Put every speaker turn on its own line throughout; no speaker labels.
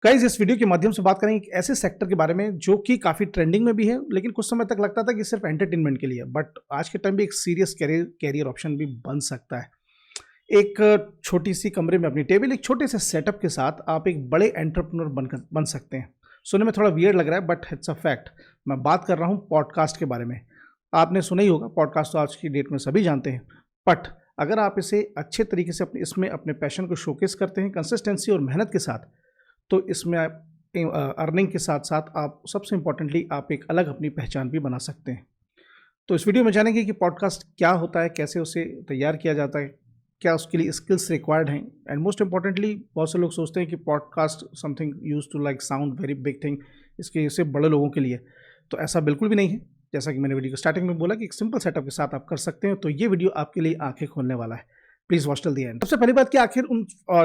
Guys, इस video के माध्यम से बात करेंगे एक ऐसे सेक्टर के बारे में जो कि काफ़ी ट्रेंडिंग में भी है, लेकिन कुछ समय तक लगता था कि सिर्फ एंटरटेनमेंट के लिए है, बट आज के टाइम भी एक सीरियस कैरियर ऑप्शन भी बन सकता है। एक छोटी सी कमरे में अपनी टेबल, एक छोटे से सेटअप के साथ आप एक बड़े एंटरप्रेन्योर बन सकते हैं। सुनने में थोड़ा वियर्ड लग रहा है, बट इट्स अ फैक्ट। मैं बात कर रहा हूँ पॉडकास्ट के बारे में। आपने सुना ही होगा, पॉडकास्ट तो आज की डेट में सभी जानते हैं, बट अगर आप इसे अच्छे तरीके से अपने पैशन को शोकेस करते हैं कंसिस्टेंसी और मेहनत के साथ, तो इसमें आप अर्निंग के साथ साथ आप सबसे इम्पोर्टेंटली आप एक अलग अपनी पहचान भी बना सकते हैं। तो इस वीडियो में जानेंगे कि पॉडकास्ट क्या होता है, कैसे उसे तैयार किया जाता है, क्या उसके लिए स्किल्स रिक्वायर्ड हैं, एंड मोस्ट इम्पॉर्टेंटली बहुत से लोग सोचते हैं कि podcast something use to like sound very big thing, इसके सिर्फ बड़े लोगों के लिए। तो ऐसा बिल्कुल भी नहीं है। जैसा कि मैंने वीडियो को स्टार्टिंग में बोला कि एक सिंपल सेटअप के साथ आप कर सकते हैं, तो ये वीडियो आपके लिए आंखें खोलने वाला है। Please watch till the end. सबसे पहली बात कि आखिर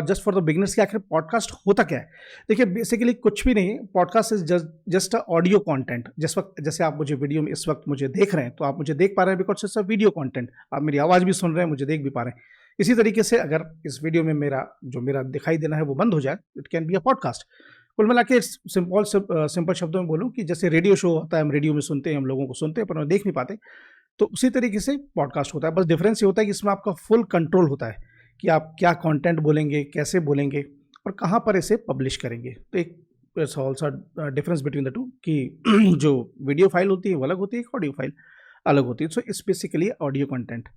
जस्ट फॉर द बिगिनर्स की आखिर पॉडकास्ट होता क्या है। देखिए, बेसिकली कुछ भी नहीं है। Podcast is just a audio content. जिस वक्त जैसे आप मुझे वीडियो में इस वक्त मुझे देख रहे हैं, तो आप मुझे देख पा रहे हैं because it's a video content. आप मेरी आवाज भी सुन रहे हैं, मुझे देख भी पा रहे हैं। इसी तरीके से अगर इस वीडियो में मेरा दिखाई देना है वो बंद हो जाए, it can be a podcast. कुल मिला के सिंपल शब्दों में बोलूँ कि जैसे रेडियो शो होता है, हम रेडियो में सुनते हैं, हम लोगों को सुनते हैं पर हम देख नहीं पाते, तो उसी तरीके से पॉडकास्ट होता है। बस डिफरेंस ये होता है कि इसमें आपका फुल कंट्रोल होता है कि आप क्या कंटेंट बोलेंगे, कैसे बोलेंगे और कहाँ पर इसे पब्लिश करेंगे। तो एक it's also difference between the two कि जो वीडियो फाइल होती है वो अलग होती है, एक ऑडियो फाइल अलग होती है। So it's basically audio content.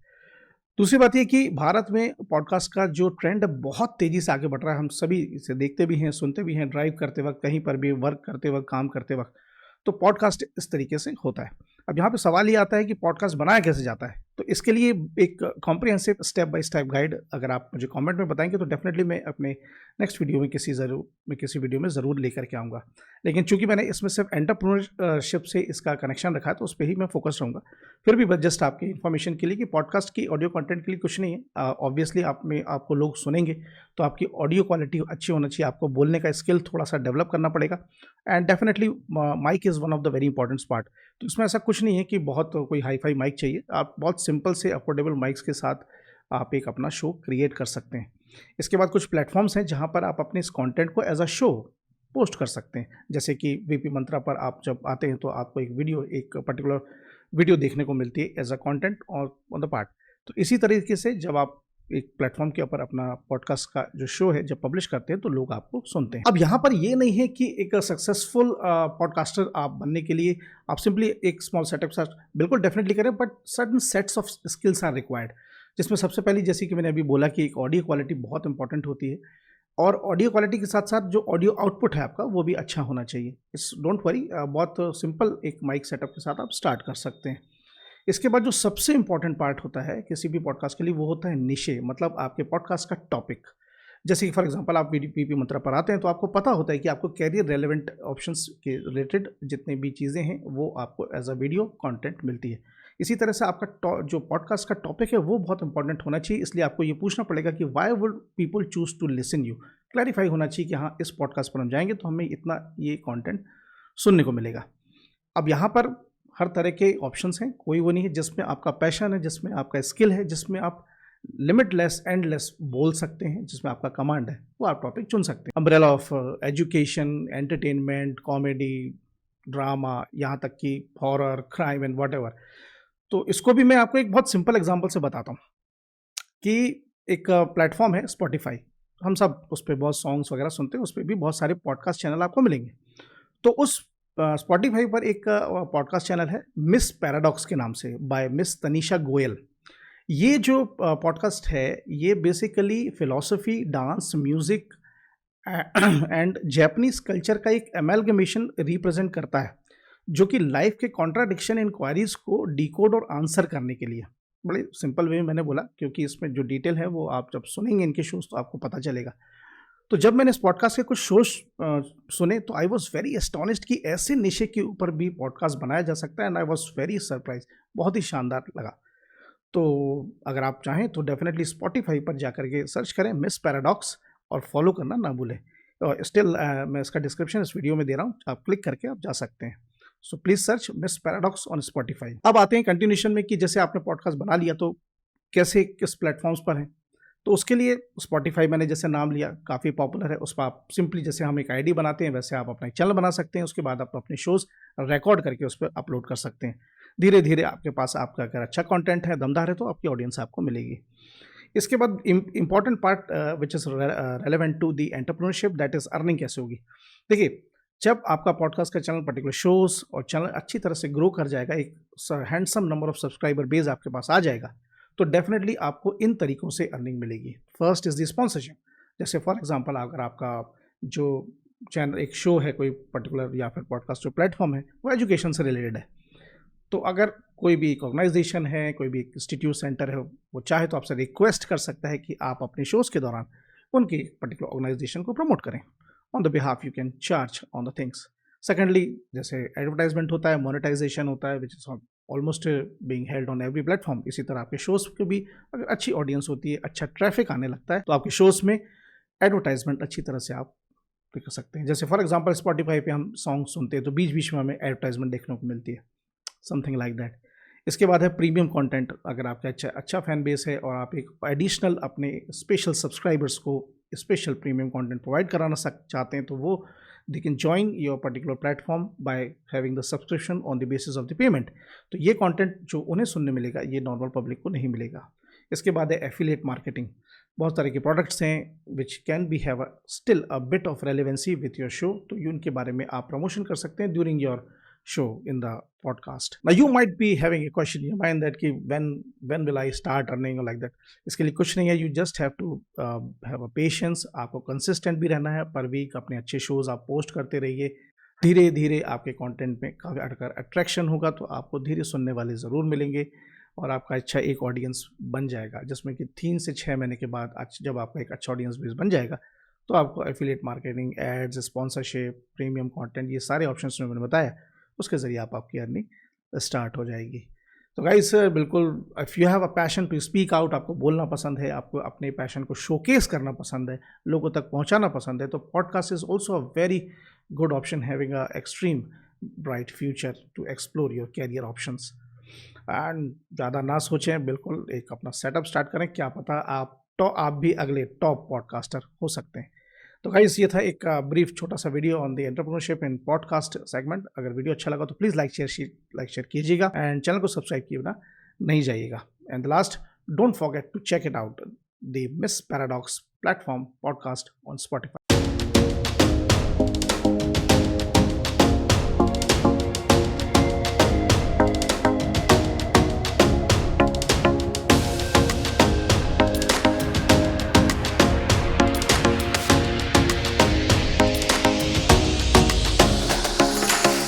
दूसरी बात ये कि भारत में पॉडकास्ट का जो ट्रेंड है बहुत तेज़ी से आगे बढ़ रहा है। हम सभी इसे देखते भी हैं, सुनते भी हैं, ड्राइव करते वक्त, कहीं पर भी वर्क करते वक्त, काम करते वक्त। तो पॉडकास्ट इस तरीके से होता है। अब यहाँ पे सवाल ये आता है कि पॉडकास्ट बनाया कैसे जाता है। तो इसके लिए एक comprehensive step by step guide अगर आप मुझे कमेंट में बताएंगे तो डेफिनेटली मैं अपने नेक्स्ट वीडियो में किसी वीडियो में ज़रूर लेकर के आऊँगा। लेकिन चूंकि मैंने इसमें सिर्फ एंटरप्रेन्योरशिप से इसका कनेक्शन रखा है, तो उस पर ही मैं फोकस रहूँगा। फिर भी बस जस्ट आपकी इन्फॉर्मेशन के लिए कि पॉडकास्ट की ऑडियो कंटेंट के लिए कुछ नहीं है। ऑब्वियसली आपको लोग सुनेंगे, तो आपकी ऑडियो क्वालिटी अच्छी होना चाहिए, आपको बोलने का स्किल थोड़ा सा डेवलप करना पड़ेगा, and definitely mic is one of the very important part. तो इसमें ऐसा कुछ नहीं है कि बहुत कोई हाई फाई माइक चाहिए। आप बहुत सिंपल से अफोर्डेबल माइक्स के साथ आप एक अपना शो क्रिएट कर सकते हैं। इसके बाद कुछ प्लेटफॉर्म्स हैं जहां पर आप अपने इस कंटेंट को एज अ शो पोस्ट कर सकते हैं। जैसे कि वीपी मंत्रा पर आप जब आते हैं तो आपको एक पर्टिकुलर वीडियो देखने को मिलती है एज अ कंटेंट और ऑन द पार्ट। तो इसी तरीके से जब आप एक प्लेटफॉर्म के ऊपर अपना पॉडकास्ट का जो शो है जब पब्लिश करते हैं, तो लोग आपको सुनते हैं। अब यहाँ पर ये नहीं है कि एक सक्सेसफुल पॉडकास्टर आप बनने के लिए आप सिंपली एक स्मॉल सेटअप साथ बिल्कुल डेफिनेटली करें, but certain sets of skills are required. जिसमें सबसे पहली, जैसे कि मैंने अभी बोला, कि एक ऑडियो क्वालिटी बहुत इंपॉर्टेंट होती है, और ऑडियो क्वालिटी के साथ साथ जो ऑडियो आउटपुट है आपका वो भी अच्छा होना चाहिए। इस डोंट वरी, बहुत सिंपल एक माइक सेटअप के साथ आप स्टार्ट कर सकते हैं। इसके बाद जो सबसे इंपॉर्टेंट पार्ट होता है किसी भी पॉडकास्ट के लिए, वो होता है निशे, मतलब आपके पॉडकास्ट का टॉपिक। जैसे कि फॉर एग्जांपल आप वीपी मंत्रा पर आते हैं, तो आपको पता होता है कि आपको कैरियर रेलेवेंट ऑप्शंस के रिलेटेड जितने भी चीज़ें हैं वो आपको एज अ वीडियो कंटेंट मिलती है। इसी तरह से आपका जो पॉडकास्ट का टॉपिक है वो बहुत इंपॉर्टेंट होना चाहिए। इसलिए आपको ये पूछना पड़ेगा कि why would people choose to listen you. Clarify होना चाहिए कि हाँ, इस पॉडकास्ट पर हम जाएंगे तो हमें इतना ये कंटेंट सुनने को मिलेगा। अब यहाँ पर हर तरह के ऑप्शंस हैं, कोई वो नहीं है जिसमें आपका पैशन है, जिसमें आपका स्किल है, जिसमें आप लिमिटलेस एंडलेस बोल सकते हैं, जिसमें आपका कमांड है, वो आप टॉपिक चुन सकते हैं। Umbrella of education, entertainment, comedy, drama, यहाँ तक कि हॉरर, क्राइम एंड वॉट। तो इसको भी मैं आपको एक बहुत सिंपल एग्जाम्पल से बताता हूँ कि एक प्लेटफॉर्म है स्पॉटिफाई। हम सब उस पर बहुत सॉन्ग्स वगैरह सुनते हैं, उस पर भी बहुत सारे पॉडकास्ट चैनल आपको मिलेंगे। तो उस स्पॉटिफाई पर एक पॉडकास्ट चैनल है मिस पैराडॉक्स के नाम से, बाय मिस तनीषा गोयल। ये जो पॉडकास्ट है ये basically philosophy, dance, music and Japanese culture का एक एमेलगमेशन रिप्रेजेंट करता है, जो कि लाइफ के कॉन्ट्राडिक्शन इंक्वायरीज को डिकोड और आंसर करने के लिए। बड़े सिंपल वे में मैंने बोला, क्योंकि इसमें जो डिटेल है वो आप जब सुनेंगे इनके शोज तो आपको पता चलेगा। तो जब मैंने इस पॉडकास्ट के कुछ शोज सुने, तो आई वॉज वेरी एस्टॉनिश्ड कि ऐसे निशे के ऊपर भी पॉडकास्ट बनाया जा सकता है, and I was very surprise. बहुत ही शानदार लगा। तो अगर आप चाहें तो डेफिनेटली स्पॉटिफाई पर जाकर के सर्च करें मिस पैराडॉक्स, और फॉलो करना ना भूलें। स्टिल मैं इसका डिस्क्रिप्शन इस वीडियो में दे रहा हूँ, आप क्लिक करके आप जा सकते हैं। So please search miss paradox on Spotify. अब आते हैं कंटिन्यूशन में कि जैसे आपने पॉडकास्ट बना लिया तो कैसे, किस प्लेटफॉर्म्स पर हैं। तो उसके लिए स्पॉटिफाई मैंने जैसे नाम लिया, काफ़ी पॉपुलर है। उस पर आप सिंपली जैसे हम एक आईडी बनाते हैं वैसे आप अपना एक चैनल बना सकते हैं। उसके बाद आप अपने शोज़ रिकॉर्ड करके उस पर अपलोड कर सकते हैं। धीरे धीरे आपके पास आपका अगर अच्छा कंटेंट है, दमदार है, तो आपकी ऑडियंस आपको मिलेगी। इसके बाद important part which is relevant to the entrepreneurship, that is earning कैसे होगी। देखिए, जब आपका पॉडकास्ट का चैनल, पर्टिकुलर शोज़ और चैनल अच्छी तरह से ग्रो कर जाएगा, एक handsome number of subscriber base आपके पास आ जाएगा, तो डेफिनेटली आपको इन तरीकों से अर्निंग मिलेगी। First is the sponsorship. जैसे फॉर एग्जांपल अगर आपका जो चैनल, एक शो है कोई पर्टिकुलर या फिर पॉडकास्ट जो प्लेटफॉर्म है वो एजुकेशन से रिलेटेड है, तो अगर कोई भी एक ऑर्गेनाइजेशन है, कोई भी एक इंस्टीट्यूट सेंटर है, वो चाहे तो आपसे रिक्वेस्ट कर सकता है कि आप अपने शोज़ के दौरान उनकी पर्टिकुलर ऑर्गेनाइजेशन को प्रमोट करें। On the behalf you can charge on the things. Secondly, जैसे एडवर्टाइजमेंट होता है, मोनेटाइजेशन होता है, which is almost being held on every platform. इसी तरह आपके शोज़ के भी अगर अच्छी ऑडियंस होती है, अच्छा ट्रैफिक आने लगता है, तो आपके शोज़ में एडवर्टाइजमेंट अच्छी तरह से आप कर सकते हैं। जैसे फॉर एग्जांपल स्पॉटिफाई पे हम सॉन्ग सुनते हैं तो बीच बीच में हमें एडवर्टाइजमेंट देखने को मिलती है, समथिंग लाइक दैट। इसके बाद है प्रीमियम कंटेंट। अगर आपका अच्छा फैन बेस है और आप एक एडिशनल अपने स्पेशल सब्सक्राइबर्स को स्पेशल प्रीमियम कंटेंट प्रोवाइड कराना चाहते हैं, तो वो they can join your particular platform by having the subscription on the basis of the payment. तो ये कंटेंट जो उन्हें सुनने मिलेगा, ये नॉर्मल पब्लिक को नहीं मिलेगा। इसके बाद है एफिलिएट मार्केटिंग। बहुत तरह के प्रोडक्ट्स हैं which can be have still a bit of relevancy with your show, तो ये उनके बारे में आप प्रमोशन कर सकते हैं during your show in the podcast. Now you might be having a question in your mind that कि when will I start earning or like that. इसके लिए कुछ नहीं है, you just have to have a patience. आपको consistent भी रहना है, पर वीक अपने अच्छे shows आप पोस्ट करते रहिए। धीरे धीरे आपके कंटेंट में काफ़ी अगर अट्रैक्शन होगा तो आपको धीरे सुनने वाले ज़रूर मिलेंगे और आपका अच्छा एक ऑडियंस बन जाएगा, जिसमें कि 3 से 6 महीने के बाद जब आपका एक अच्छा ऑडियंस बेस बन जाएगा तो आपको affiliate marketing, ads, sponsorship, premium content, ये सारे ऑप्शंस जो मैंने बताया उसके ज़रिए आपकी अर्निंग स्टार्ट हो जाएगी। तो गाइस, बिल्कुल, if you have a passion to speak out, आपको बोलना पसंद है, आपको अपने पैशन को शोकेस करना पसंद है, लोगों तक पहुंचाना पसंद है, तो podcast is also a very good option, having a extreme bright future to explore your career options. And ज़्यादा ना सोचें, बिल्कुल एक अपना सेटअप स्टार्ट करें, क्या पता आप भी अगले टॉप पॉडकास्टर हो सकते हैं। तो गाइस, ये था एक ब्रीफ छोटा सा video on the entrepreneurship in podcast segment. अगर वीडियो अच्छा लगा तो प्लीज़ लाइक शेयर कीजिएगा एंड चैनल को सब्सक्राइब किए बिना नहीं जाइएगा। And the last, don't forget to check it out the Miss Paradox platform podcast on Spotify.